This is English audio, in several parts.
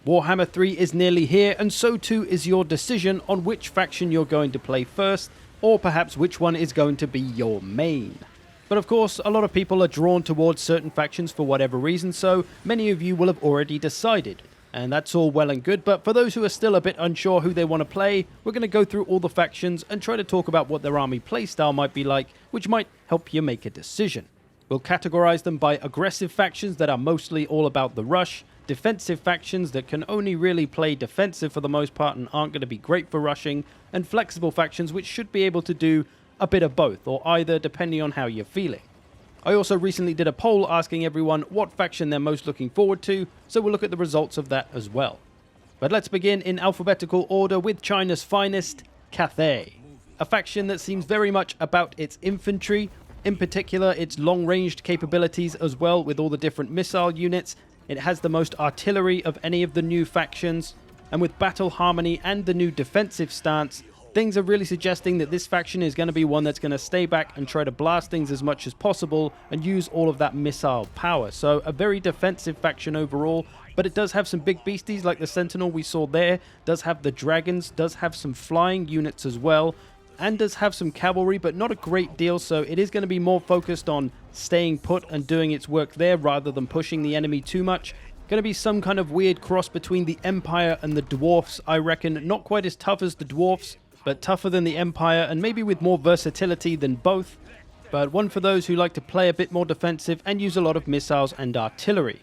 Warhammer 3 is nearly here, and so too is your decision on which faction you're going to play first, or perhaps which one is going to be your main. But of course, a lot of people are drawn towards certain factions for whatever reason, so many of you will have already decided. And that's all well and good, but for those who are still a bit unsure who they want to play, we're going to go through all the factions and try to talk about what their army playstyle might be like, which might help you make a decision. We'll categorize them by aggressive factions that are mostly all about the rush, defensive factions that can only really play defensive for the most part and aren't going to be great for rushing, and flexible factions which should be able to do a bit of both, or either, depending on how you're feeling. I also recently did a poll asking everyone what faction they're most looking forward to, so we'll look at the results of that as well. But let's begin in alphabetical order with China's finest, Cathay. A faction that seems very much about its infantry, in particular its long-ranged capabilities as well with all the different missile units. It has the most artillery of any of the new factions, and with battle harmony and the new defensive stance, things are really suggesting that this faction is going to be one that's going to stay back and try to blast things as much as possible and use all of that missile power. So a very defensive faction overall, but it does have some big beasties like the Sentinel we saw there, does have the dragons, does have some flying units as well, and does have some cavalry, but not a great deal, so it is going to be more focused on staying put and doing its work there rather than pushing the enemy too much. Going to be some kind of weird cross between the Empire and the Dwarfs, I reckon. Not quite as tough as the Dwarfs, but tougher than the Empire, and maybe with more versatility than both. But one for those who like to play a bit more defensive and use a lot of missiles and artillery.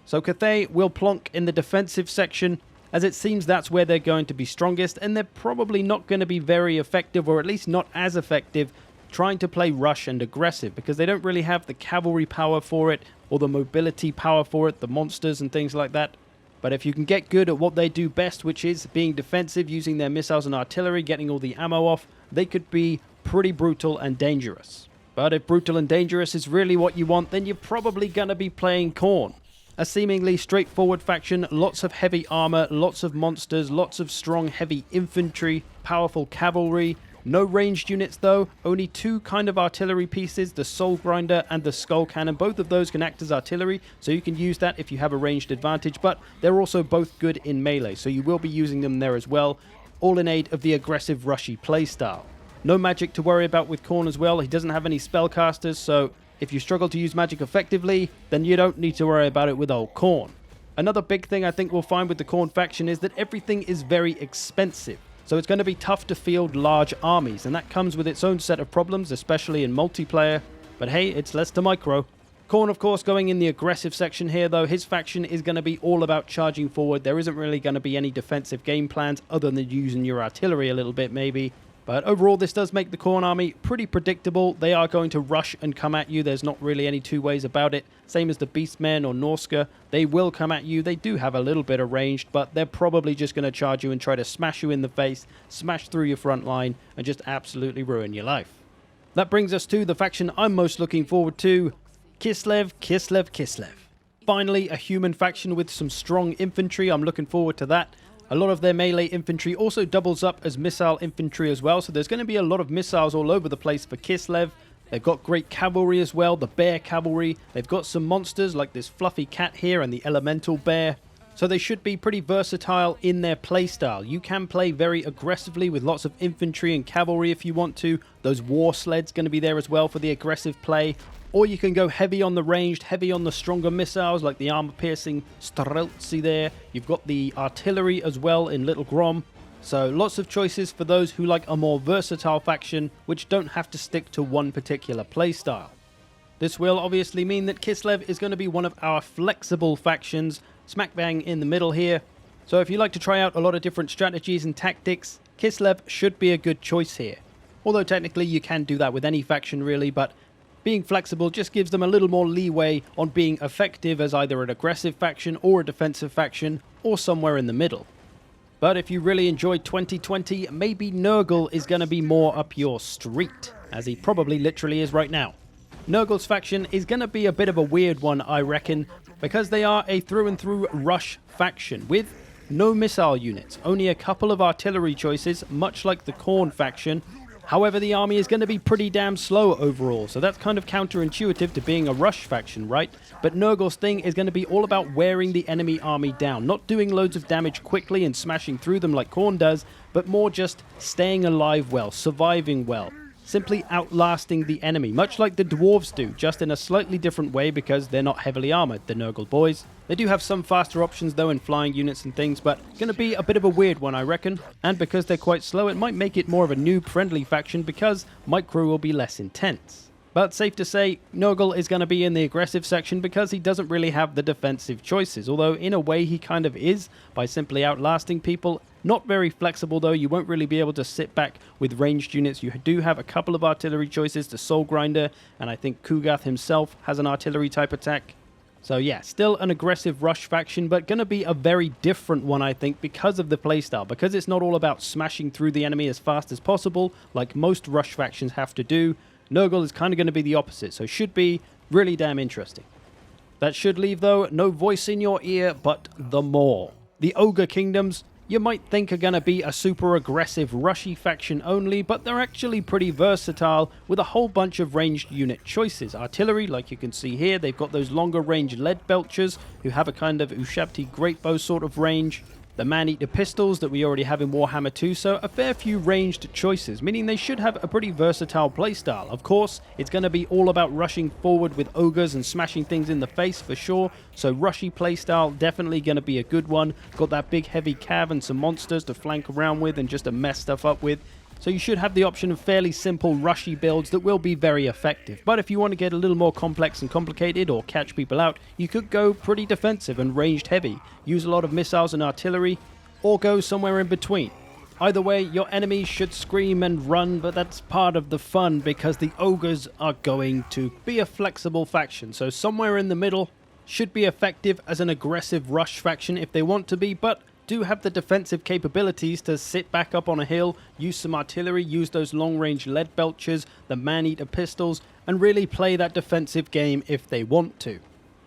So Cathay will plonk in the defensive section, as it seems that's where they're going to be strongest, and they're probably not going to be very effective, or at least not as effective, trying to play rush and aggressive, because they don't really have the cavalry power for it, or the mobility power for it, the monsters and things like that. But if you can get good at what they do best, which is being defensive, using their missiles and artillery, getting all the ammo off, they could be pretty brutal and dangerous. But if brutal and dangerous is really what you want, then you're probably going to be playing Khorne. A seemingly straightforward faction, lots of heavy armor, lots of monsters, lots of strong heavy infantry, powerful cavalry. No ranged units though, only two kind of artillery pieces, the Soul Grinder and the Skull Cannon. Both of those can act as artillery, so you can use that if you have a ranged advantage, but they're also both good in melee, so you will be using them there as well, all in aid of the aggressive rushy playstyle. No magic to worry about with Khorne as well. He doesn't have any spellcasters, so if you struggle to use magic effectively, then you don't need to worry about it with old Khorne. Another big thing I think we'll find with the Khorne faction is that everything is very expensive. So it's going to be tough to field large armies, and that comes with its own set of problems, especially in multiplayer. But hey, it's less to micro. Khorne, of course, going in the aggressive section here, though. His faction is going to be all about charging forward. There isn't really going to be any defensive game plans other than using your artillery a little bit, maybe. But overall, this does make the Khorne army pretty predictable. They are going to rush and come at you. There's not really any two ways about it. Same as the Beastmen or Norska. They will come at you. They do have a little bit of ranged, but they're probably just going to charge you and try to smash you in the face, smash through your front line, and just absolutely ruin your life. That brings us to the faction I'm most looking forward to, Kislev. Finally, a human faction with some strong infantry. I'm looking forward to that. A lot of their melee infantry also doubles up as missile infantry as well, so there's going to be a lot of missiles all over the place for Kislev. They've got great cavalry as well, the bear cavalry. They've got some monsters like this fluffy cat here and the elemental bear. So they should be pretty versatile in their playstyle. You can play very aggressively with lots of infantry and cavalry if you want to. Those war sleds going to be there as well for the aggressive play. Or you can go heavy on the ranged, heavy on the stronger missiles like the armor-piercing Streltsy there. You've got the artillery as well in Little Grom. So lots of choices for those who like a more versatile faction which don't have to stick to one particular playstyle. This will obviously mean that Kislev is going to be one of our flexible factions, smack bang in the middle here. So if you like to try out a lot of different strategies and tactics, Kislev should be a good choice here. Although technically you can do that with any faction really, but being flexible just gives them a little more leeway on being effective as either an aggressive faction or a defensive faction, or somewhere in the middle. But if you really enjoyed 2020, maybe Nurgle is going to be more up your street, as he probably literally is right now. Nurgle's faction is going to be a bit of a weird one, I reckon, because they are a through-and-through rush faction, with no missile units, only a couple of artillery choices, much like the Khorne faction, However, the army is going to be pretty damn slow overall, so that's kind of counterintuitive to being a rush faction, right? But Nurgle's thing is going to be all about wearing the enemy army down, not doing loads of damage quickly and smashing through them like Khorne does, but more just staying alive well, surviving well, simply outlasting the enemy, much like the dwarves do, just in a slightly different way because they're not heavily armored, the Nurgle boys. They do have some faster options though in flying units and things, but going to be a bit of a weird one, I reckon. And because they're quite slow, it might make it more of a noob-friendly faction because micro will be less intense. But safe to say, Nurgle is going to be in the aggressive section because he doesn't really have the defensive choices, although in a way he kind of is by simply outlasting people. Not very flexible though, you won't really be able to sit back with ranged units. You do have a couple of artillery choices, the Soul Grinder, and I think Kugath himself has an artillery type attack. So yeah, still an aggressive rush faction, but going to be a very different one, I think, because of the playstyle. Because it's not all about smashing through the enemy as fast as possible, like most rush factions have to do. Nurgle is kind of going to be the opposite, so should be really damn interesting. That should leave, though, no voice in your ear, but the Maw. The Ogre Kingdoms, you might think are going to be a super aggressive rushy faction only, but they're actually pretty versatile with a whole bunch of ranged unit choices. Artillery, like you can see here, they've got those longer range lead belchers who have a kind of Ushabti greatbow sort of range. The man-eater pistols that we already have in Warhammer 2, so a fair few ranged choices, meaning they should have a pretty versatile playstyle. Of course, it's going to be all about rushing forward with ogres and smashing things in the face for sure, so rushy playstyle definitely going to be a good one. Got that big heavy cav and some monsters to flank around with and just to mess stuff up with. So you should have the option of fairly simple rushy builds that will be very effective. But if you want to get a little more complex and complicated or catch people out, you could go pretty defensive and ranged heavy, use a lot of missiles and artillery, or go somewhere in between. Either way, your enemies should scream and run, but that's part of the fun because the ogres are going to be a flexible faction. So somewhere in the middle should be effective as an aggressive rush faction if they want to be, but do have the defensive capabilities to sit back up on a hill, use some artillery, use those long-range lead belchers, the man-eater pistols, and really play that defensive game if they want to.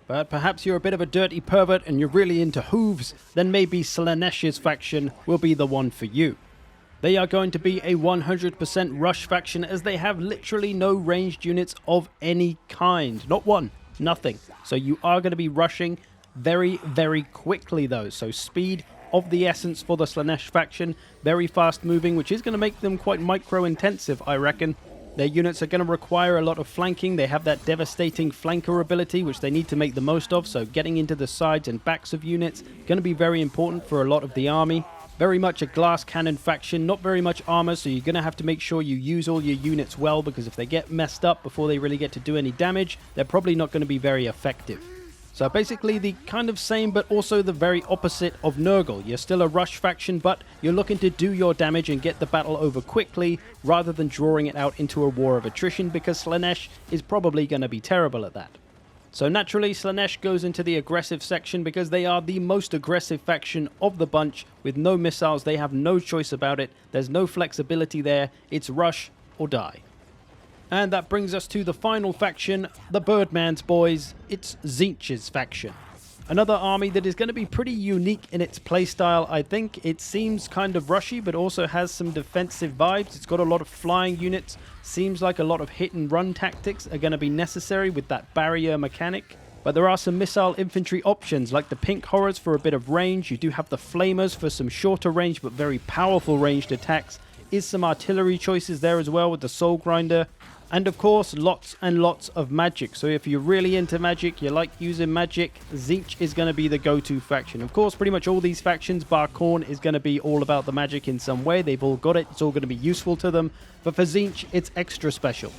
But perhaps you're a bit of a dirty pervert and you're really into hooves, then maybe Slaanesh's faction will be the one for you. They are going to be a 100% rush faction as they have literally no ranged units of any kind. Not one, nothing. So you are going to be rushing very, very quickly though, so speed of the essence for the Slaanesh faction. Very fast moving, which is going to make them quite micro-intensive, I reckon. Their units are going to require a lot of flanking. They have that devastating flanker ability, which they need to make the most of, so getting into the sides and backs of units going to be very important for a lot of the army. Very much a glass cannon faction, not very much armor, so you're going to have to make sure you use all your units well, because if they get messed up before they really get to do any damage, they're probably not going to be very effective. So basically the kind of same but also the very opposite of Nurgle. You're still a rush faction, but you're looking to do your damage and get the battle over quickly rather than drawing it out into a war of attrition, because Slaanesh is probably going to be terrible at that. So naturally Slaanesh goes into the aggressive section because they are the most aggressive faction of the bunch. With no missiles, they have no choice about it. There's no flexibility there. It's rush or die. And that brings us to the final faction, the Birdman's boys. It's Tzeentch's faction. Another army that is going to be pretty unique in its playstyle, I think. It seems kind of rushy, but also has some defensive vibes. It's got a lot of flying units. Seems like a lot of hit and run tactics are going to be necessary with that barrier mechanic. But there are some missile infantry options, like the Pink Horrors for a bit of range. You do have the Flamers for some shorter range, but very powerful ranged attacks. Is some artillery choices there as well with the Soul Grinder. And of course, lots and lots of magic. So if you're really into magic, you like using magic, Tzeentch is going to be the go-to faction. Of course, pretty much all these factions, bar Khorne, is going to be all about the magic in some way. They've all got it. It's all going to be useful to them. But for Tzeentch, it's extra special.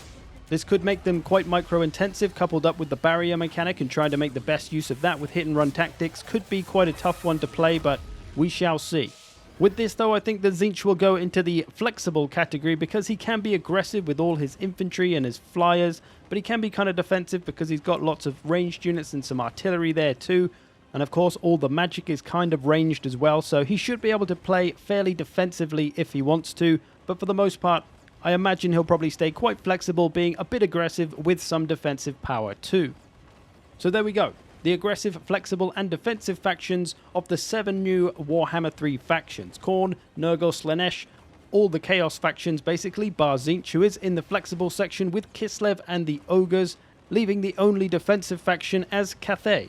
This could make them quite micro-intensive, coupled up with the barrier mechanic and trying to make the best use of that with hit-and-run tactics. Could be quite a tough one to play, but we shall see. With this, though, I think that Tzeentch will go into the flexible category because he can be aggressive with all his infantry and his flyers, but he can be kind of defensive because he's got lots of ranged units and some artillery there too. And of course, all the magic is kind of ranged as well, so he should be able to play fairly defensively if he wants to, but for the most part, I imagine he'll probably stay quite flexible, being a bit aggressive with some defensive power too. So there we go. The aggressive, flexible, and defensive factions of the 7 new Warhammer 3 factions. Khorne, Nurgle, Slaanesh, all the Chaos factions basically, bar Tzeentch, who is in the flexible section with Kislev and the Ogres, leaving the only defensive faction as Cathay.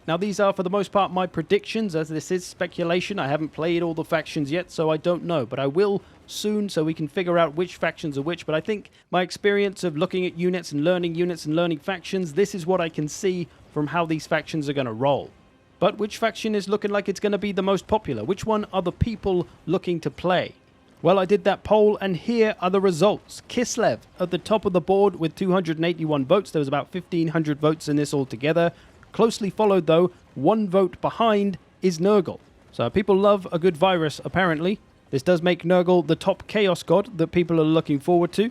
Now these are for the most part my predictions, as this is speculation. I haven't played all the factions yet, so I don't know, but I will soon so we can figure out which factions are which. But I think my experience of looking at units and learning factions, this is what I can see from how these factions are going to roll. But which faction is looking like it's going to be the most popular? Which one are the people looking to play? Well, I did that poll, and here are the results. Kislev at the top of the board with 281 votes. There was about 1,500 votes in this altogether. Closely followed, though, 1 vote behind is Nurgle. So people love a good virus, apparently. This does make Nurgle the top Chaos God that people are looking forward to.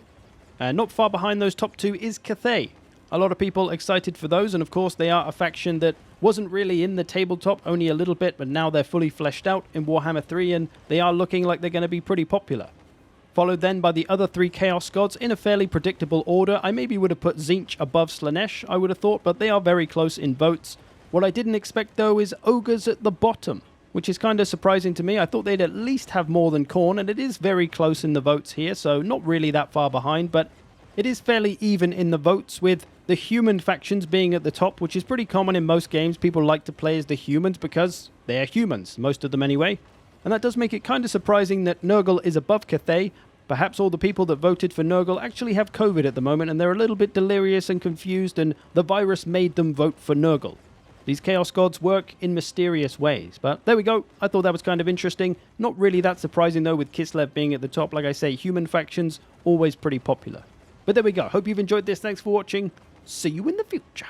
And not far behind those top 2 is Cathay. A lot of people excited for those, and of course they are a faction that wasn't really in the tabletop, only a little bit, but now they're fully fleshed out in Warhammer 3, and they are looking like they're going to be pretty popular. Followed then by the other 3 Chaos Gods in a fairly predictable order. I maybe would have put Tzeentch above Slaanesh, I would have thought, but they are very close in votes. What I didn't expect, though, is Ogres at the bottom, which is kind of surprising to me. I thought they'd at least have more than Khorne, and it is very close in the votes here, so not really that far behind, but it is fairly even in the votes, with the human factions being at the top, which is pretty common in most games. People like to play as the humans because they are humans, most of them anyway. And that does make it kind of surprising that Nurgle is above Cathay. Perhaps all the people that voted for Nurgle actually have COVID at the moment, and they're a little bit delirious and confused, and the virus made them vote for Nurgle. These Chaos Gods work in mysterious ways, but there we go. I thought that was kind of interesting. Not really that surprising, though, with Kislev being at the top. Like I say, human factions, always pretty popular. But there we go. Hope you've enjoyed this. Thanks for watching. See you in the future.